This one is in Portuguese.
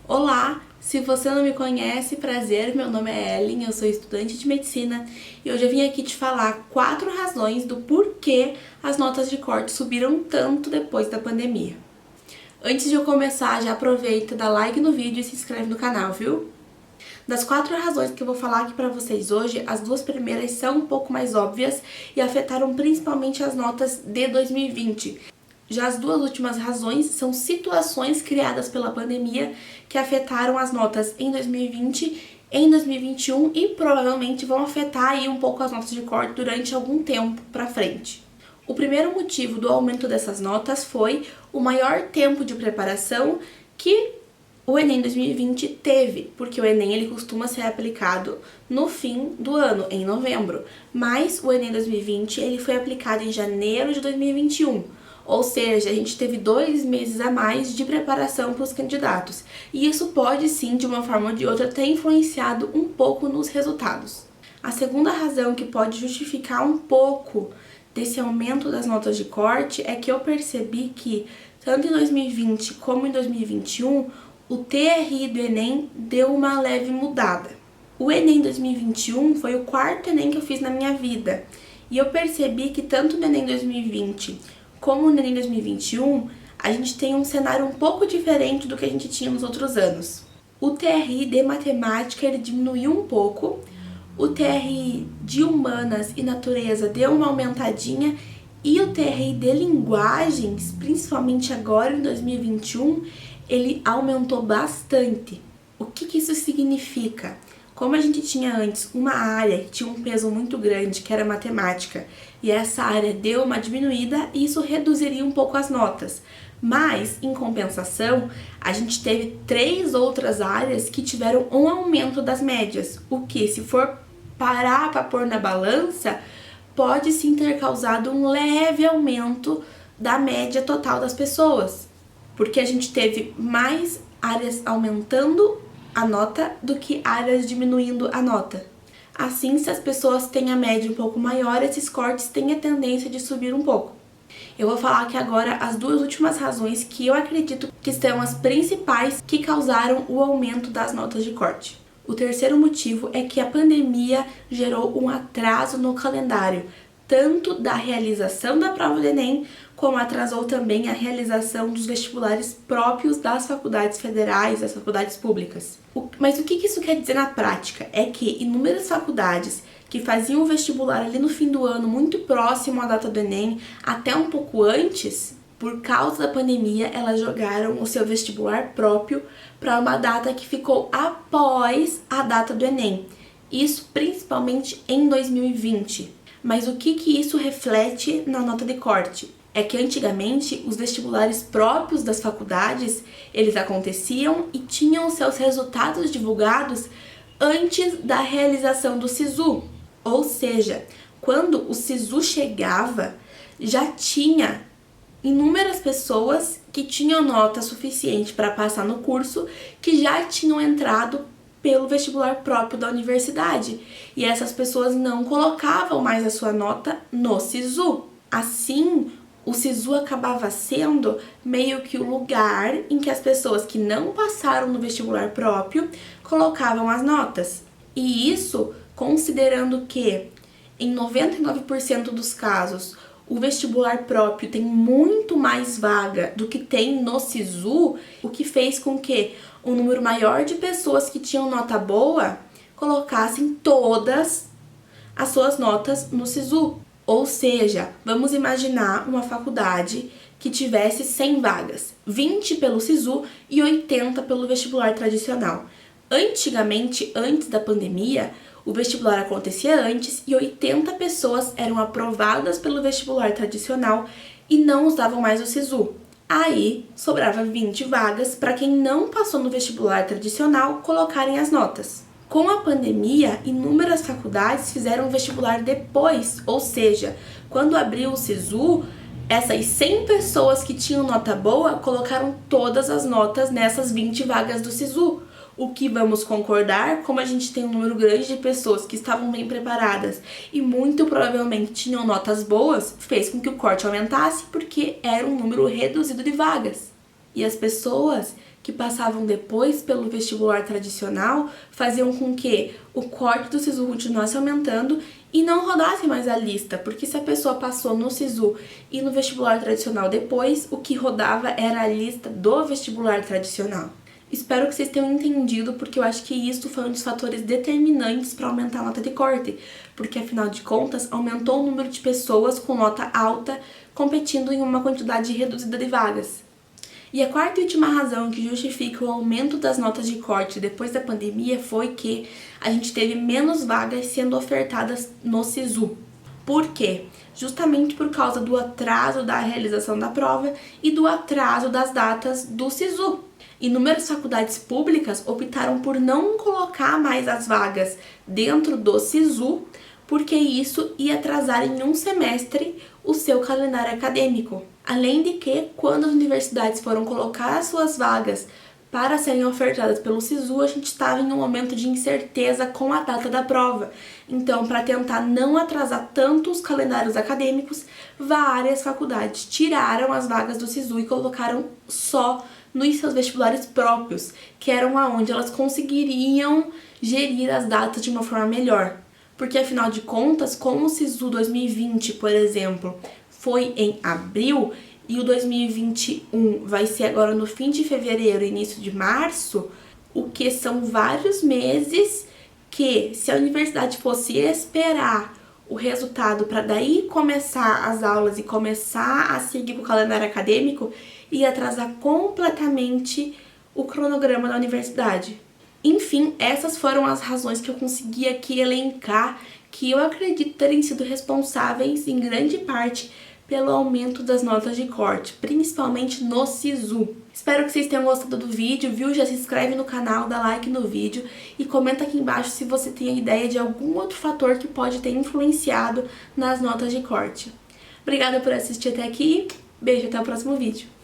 Olá, se você não me conhece, prazer, meu nome é Ellen, eu sou estudante de medicina e hoje eu vim aqui te falar 4 razões do porquê as notas de corte subiram tanto depois da pandemia. Antes de eu começar, já aproveita, dá like no vídeo e se inscreve no canal, viu? Das 4 razões que eu vou falar aqui pra vocês hoje, as 2 primeiras são um pouco mais óbvias e afetaram principalmente as notas de 2020. Já as 2 últimas razões são situações criadas pela pandemia que afetaram as notas em 2020, em 2021 e provavelmente vão afetar aí um pouco as notas de corte durante algum tempo pra frente. O primeiro motivo do aumento dessas notas foi o maior tempo de preparação que o Enem 2020 teve, porque o Enem ele costuma ser aplicado no fim do ano, em novembro, mas o Enem 2020 ele foi aplicado em janeiro de 2021, ou seja, a gente teve 2 meses a mais de preparação para os candidatos, e isso pode sim, de uma forma ou de outra, ter influenciado um pouco nos resultados. A segunda razão que pode justificar um pouco desse aumento das notas de corte é que eu percebi que, tanto em 2020 como em 2021, o TRI do Enem deu uma leve mudada. O Enem 2021 foi o 4º Enem que eu fiz na minha vida. E eu percebi que tanto no Enem 2020 como no Enem 2021, a gente tem um cenário um pouco diferente do que a gente tinha nos outros anos. O TRI de matemática ele diminuiu um pouco, o TRI de humanas e natureza deu uma aumentadinha e o TRI de linguagens, principalmente agora em 2021, ele aumentou bastante. O que isso significa? Como a gente tinha antes uma área que tinha um peso muito grande, que era matemática, e essa área deu uma diminuída, isso reduziria um pouco as notas. Mas, em compensação, a gente teve 3 outras áreas que tiveram um aumento das médias, o que, se for parar para pôr na balança, pode sim ter causado um leve aumento da média total das pessoas. Porque a gente teve mais áreas aumentando a nota do que áreas diminuindo a nota. Assim, se as pessoas têm a média um pouco maior, esses cortes têm a tendência de subir um pouco. Eu vou falar aqui agora as 2 últimas razões que eu acredito que são as principais que causaram o aumento das notas de corte. O terceiro motivo é que a pandemia gerou um atraso no calendário, tanto da realização da prova do Enem, como atrasou também a realização dos vestibulares próprios das faculdades federais, das faculdades públicas. Mas o que isso quer dizer na prática? É que inúmeras faculdades que faziam o vestibular ali no fim do ano, muito próximo à data do Enem, até um pouco antes, por causa da pandemia, elas jogaram o seu vestibular próprio para uma data que ficou após a data do Enem. Isso principalmente em 2020. Mas o que isso reflete na nota de corte? É que antigamente os vestibulares próprios das faculdades, eles aconteciam e tinham seus resultados divulgados antes da realização do SISU. Ou seja, quando o SISU chegava, já tinha inúmeras pessoas que tinham nota suficiente para passar no curso, que já tinham entrado pelo vestibular próprio da universidade. E essas pessoas não colocavam mais a sua nota no SISU. Assim, o SISU acabava sendo meio que o lugar em que as pessoas que não passaram no vestibular próprio colocavam as notas. E isso considerando que, em 99% dos casos, o vestibular próprio tem muito mais vaga do que tem no SISU, o que fez com que um número maior de pessoas que tinham nota boa colocassem todas as suas notas no SISU. Ou seja, vamos imaginar uma faculdade que tivesse 100 vagas, 20 pelo SISU e 80 pelo vestibular tradicional. Antigamente, antes da pandemia, o vestibular acontecia antes e 80 pessoas eram aprovadas pelo vestibular tradicional e não usavam mais o SISU. Aí, sobrava 20 vagas para quem não passou no vestibular tradicional colocarem as notas. Com a pandemia, inúmeras faculdades fizeram o vestibular depois, ou seja, quando abriu o SISU, essas 100 pessoas que tinham nota boa colocaram todas as notas nessas 20 vagas do SISU. O que vamos concordar, como a gente tem um número grande de pessoas que estavam bem preparadas e muito provavelmente tinham notas boas, fez com que o corte aumentasse porque era um número reduzido de vagas. E as pessoas que passavam depois pelo vestibular tradicional faziam com que o corte do SISU continuasse aumentando e não rodasse mais a lista, porque se a pessoa passou no SISU e no vestibular tradicional depois, o que rodava era a lista do vestibular tradicional. Espero que vocês tenham entendido, porque eu acho que isso foi um dos fatores determinantes para aumentar a nota de corte, porque afinal de contas aumentou o número de pessoas com nota alta competindo em uma quantidade reduzida de vagas. E a quarta e última razão que justifica o aumento das notas de corte depois da pandemia foi que a gente teve menos vagas sendo ofertadas no SISU. Por quê? Justamente por causa do atraso da realização da prova e do atraso das datas do SISU. Inúmeras faculdades públicas optaram por não colocar mais as vagas dentro do SISU, porque isso ia atrasar em um semestre o seu calendário acadêmico. Além de que, quando as universidades foram colocar as suas vagas para serem ofertadas pelo SISU, a gente estava em um momento de incerteza com a data da prova. Então, para tentar não atrasar tanto os calendários acadêmicos, várias faculdades tiraram as vagas do SISU e colocaram só nos seus vestibulares próprios, que eram aonde elas conseguiriam gerir as datas de uma forma melhor. Porque, afinal de contas, como o SISU 2020, por exemplo, foi em abril e o 2021 vai ser agora no fim de fevereiro, início de março, o que são vários meses que, se a universidade fosse esperar o resultado para daí começar as aulas e começar a seguir o calendário acadêmico, ia atrasar completamente o cronograma da universidade. Enfim, essas foram as razões que eu consegui aqui elencar, que eu acredito terem sido responsáveis em grande parte pelo aumento das notas de corte, principalmente no SISU. Espero que vocês tenham gostado do vídeo, viu? Já se inscreve no canal, dá like no vídeo e comenta aqui embaixo se você tem ideia de algum outro fator que pode ter influenciado nas notas de corte. Obrigada por assistir até aqui, beijo, até o próximo vídeo.